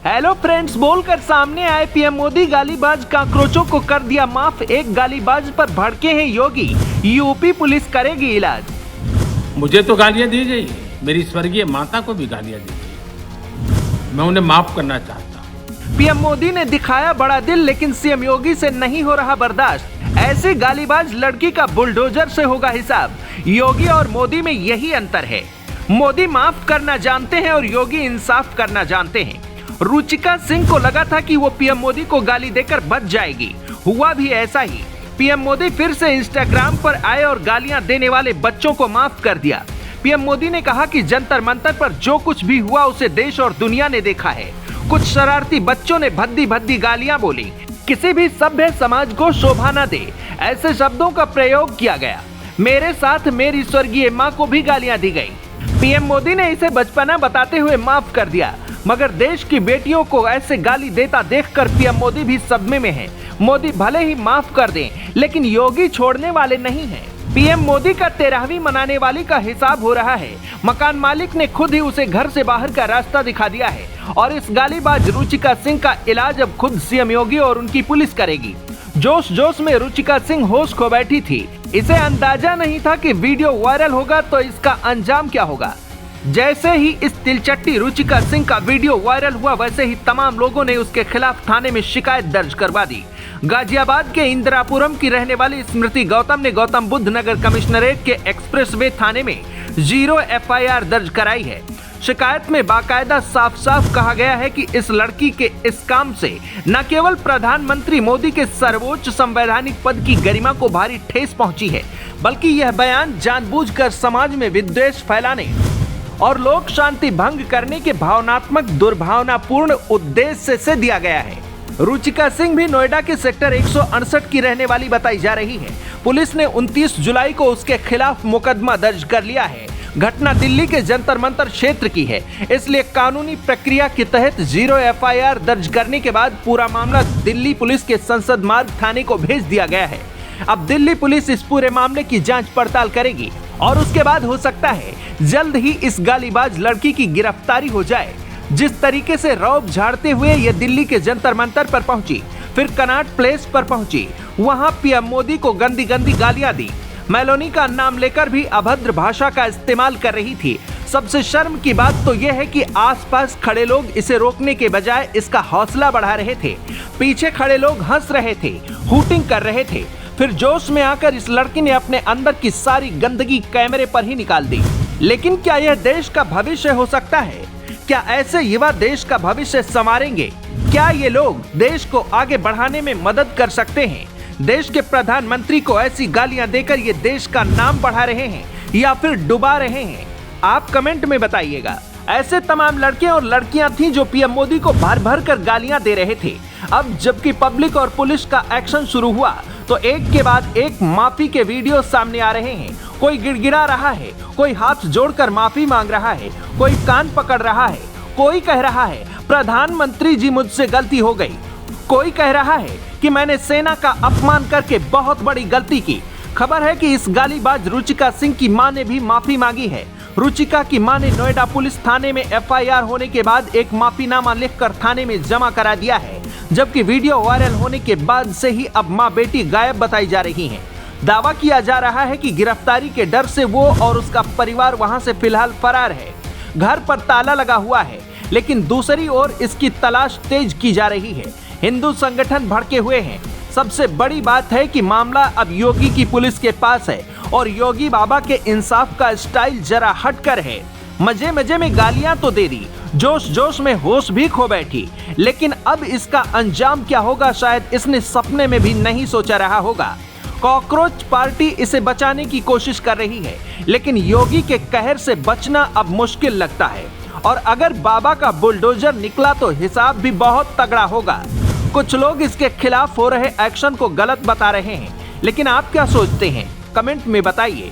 Hello friends बोलकर सामने आए पीएम मोदी, गालीबाज काकरोचों को कर दिया माफ। एक गालीबाज पर भड़के हैं योगी, यूपी पुलिस करेगी इलाज। मुझे तो गालियां दी गई, मेरी स्वर्गीय माता को भी गालियां दी गई। मैं उन्हें माफ करना चाहता हूं। पीएम मोदी ने दिखाया बड़ा दिल, लेकिन सीएम योगी से नहीं हो रहा बर्दाश्त। ऐसी गालीबाज लड़की का बुलडोजर से होगा हिसाब। योगी और मोदी में यही अंतर है, मोदी माफ करना जानते हैं और योगी इंसाफ करना जानते हैं। रुचिका सिंह को लगा था कि वो पीएम मोदी को गाली देकर बच जाएगी, हुआ भी ऐसा ही। पीएम मोदी फिर से इंस्टाग्राम पर आए और गालियां देने वाले बच्चों को माफ कर दिया। पीएम मोदी ने कहा कि जंतर मंतर पर जो कुछ भी हुआ उसे देश और दुनिया ने देखा है। कुछ शरारती बच्चों ने भद्दी भद्दी गालियां बोली, किसी भी सभ्य समाज को शोभा न दे, ऐसे शब्दों का प्रयोग किया गया। मेरे साथ मेरी स्वर्गीय माँ को भी गालियां दी गई। पीएम मोदी ने इसे बचपना बताते हुए माफ कर दिया, मगर देश की बेटियों को ऐसे गाली देता देखकर पीएम मोदी भी सदमे में हैं। मोदी भले ही माफ कर दें, लेकिन योगी छोड़ने वाले नहीं हैं। पीएम मोदी का 13वीं मनाने वाली का हिसाब हो रहा है। मकान मालिक ने खुद ही उसे घर से बाहर का रास्ता दिखा दिया है और इस गालीबाज रुचिका सिंह का इलाज अब खुद सीएम योगी और उनकी पुलिस करेगी। जोश जोश में रुचिका सिंह होश खो बैठी थी। इसे अंदाजा नहीं था कि वीडियो वायरल होगा तो इसका अंजाम क्या होगा। जैसे ही इस तिलचट्टी रुचिका सिंह का वीडियो वायरल हुआ, वैसे ही तमाम लोगों ने उसके खिलाफ थाने में शिकायत दर्ज करवा दी। गाजियाबाद के इंदिरापुरम की रहने वाली स्मृति गौतम ने गौतम बुद्ध नगर कमिश्नरेट के एक्सप्रेसवे थाने में 0 FIR दर्ज कराई है। शिकायत में बाकायदा साफ साफ कहा गया है कि इस लड़की के इस काम से न केवल प्रधानमंत्री मोदी के सर्वोच्च संवैधानिक पद की गरिमा को भारी ठेस पहुंची है, बल्कि यह बयान जानबूझकर समाज में विद्वेष फैलाने और लोक शांति भंग करने के भावनात्मक दुर्भावनापूर्ण उद्देश्य से दिया गया है। रुचिका सिंह भी नोएडा के सेक्टर 168 की रहने वाली बताई जा रही है। पुलिस ने 29 जुलाई को उसके खिलाफ मुकदमा दर्ज कर लिया है। घटना दिल्ली के जंतर मंतर क्षेत्र की है, इसलिए कानूनी प्रक्रिया के तहत 0 FIR दर्ज करने के बाद पूरा मामला दिल्ली पुलिस के संसद मार्ग थाने को भेज दिया गया है। अब दिल्ली पुलिस इस पूरे मामले की जांच पड़ताल करेगी और उसके बाद हो सकता है जल्द ही इस गालीबाज लड़की की गिरफ्तारी हो जाए। जिस तरीके से रौब झाड़ते हुए ये दिल्ली के जंतर मंतर पर पहुंची, फिर कनॉट प्लेस पर पहुंची, वहां पीएम मोदी को गंदी गंदी गालियां दी, मेलोनी का नाम लेकर भी अभद्र भाषा का इस्तेमाल कर रही थी। सबसे शर्म की बात तो यह है कि आसपास खड़े लोग इसे रोकने के बजाय इसका हौसला बढ़ा रहे थे। पीछे खड़े लोग हंस रहे थे, हूटिंग कर रहे थे। फिर जोश में आकर इस लड़की ने अपने अंदर की सारी गंदगी कैमरे पर ही निकाल दी। लेकिन क्या यह देश का भविष्य हो सकता है? क्या ऐसे युवा देश का भविष्य संवारेंगे? क्या ये लोग देश को आगे बढ़ाने में मदद कर सकते हैं? देश के प्रधानमंत्री को ऐसी गालियां देकर ये देश का नाम बढ़ा रहे हैं या फिर डुबा रहे हैं? आप कमेंट में बताइएगा। ऐसे तमाम लड़के और लड़कियां थीं जो पीएम मोदी को भर भर कर गालियां दे रहे थे। अब जबकि पब्लिक और पुलिस का एक्शन शुरू हुआ तो एक के बाद एक माफी के वीडियो सामने आ रहे हैं। कोई गिड़गिड़ा रहा है, कोई हाथ जोड़कर माफी मांग रहा है, कोई कान पकड़ रहा है, कोई कह रहा है प्रधानमंत्री जी मुझसे गलती हो गई, कोई कह रहा है कि मैंने सेना का अपमान करके बहुत बड़ी गलती की। खबर है कि इस गालीबाज रुचिका सिंह की मां ने भी माफी मांगी है। रुचिका की मां ने नोएडा पुलिस थाने में FIR होने के बाद एक माफीनामा लिखकर थाने में जमा करा दिया है, जबकि वीडियो वायरल होने के बाद से ही अब मां बेटी गायब बताई जा रही हैं। दावा किया जा रहा है कि गिरफ्तारी के डर से वो और उसका परिवार वहां से फिलहाल फरार है। घर पर ताला लगा हुआ है, लेकिन दूसरी ओर इसकी तलाश तेज की जा रही है। हिंदू संगठन भड़के हुए हैं। सबसे बड़ी बात है कि मामला अब योगी की पुलिस के पास है और योगी बाबा के इंसाफ का स्टाइल जरा हटकर है। मजे मजे में गालियां तो दे दी, जोश जोश में होश भी खो बैठी, लेकिन अब इसका अंजाम क्या होगा शायद इसने सपने में भी नहीं सोचा रहा होगा। कॉकरोच पार्टी इसे बचाने की कोशिश कर रही है, लेकिन योगी के कहर से बचना अब मुश्किल लगता है। और अगर बाबा का बुलडोजर निकला तो हिसाब भी बहुत तगड़ा होगा। कुछ लोग इसके खिलाफ हो रहे एक्शन को गलत बता रहे हैं, लेकिन आप क्या सोचते हैं? कमेंट में बताइए।